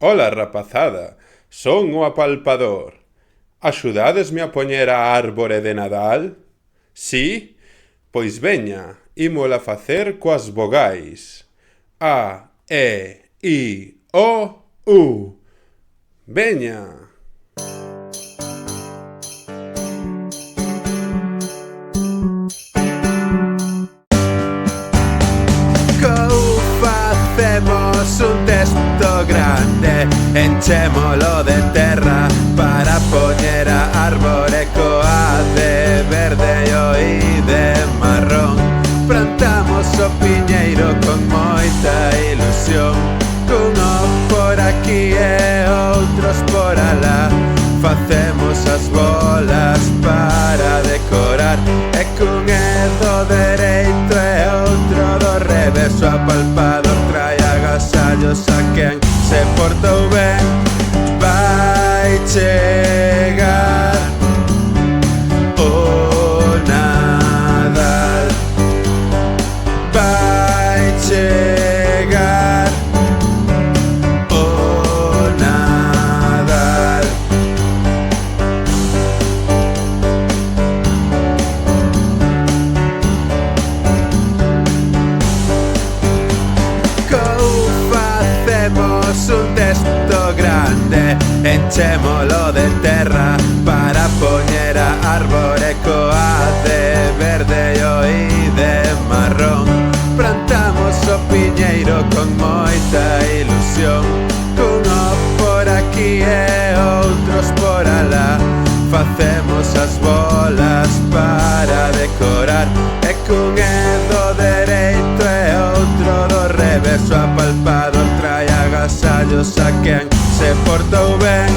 Ola, rapazada, son o apalpador. Axudádesme a poñer a árbore de Nadal? Si? Pois veña, ímola facer coas vogais. A, E, I, O, U. Veña! Facemos un texto grande, enchémolo de terra para poñer a árbore coa de verde e o I de marrón. Plantamos o piñeiro con moita ilusión, cunhos por aquí e outros por alá. Facemos as bolas para decorar e cun do dereito e outro do revés. O apalpador trae agasallos a quen se portou ben. Vai chegar o Nadal, vai chegar o Nadal. Facemos un texto grande, enchémolo de terra para poñer a árbore coa de verde e o I de marrón. Plantamos o piñeiro con moita ilusión, cunhos por aquí e outros por alá. Facemos as bolas para decorar e cun do dereito e outro do revés. O apalpador trae agasallos a quen se portou ben.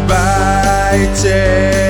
Vai chegar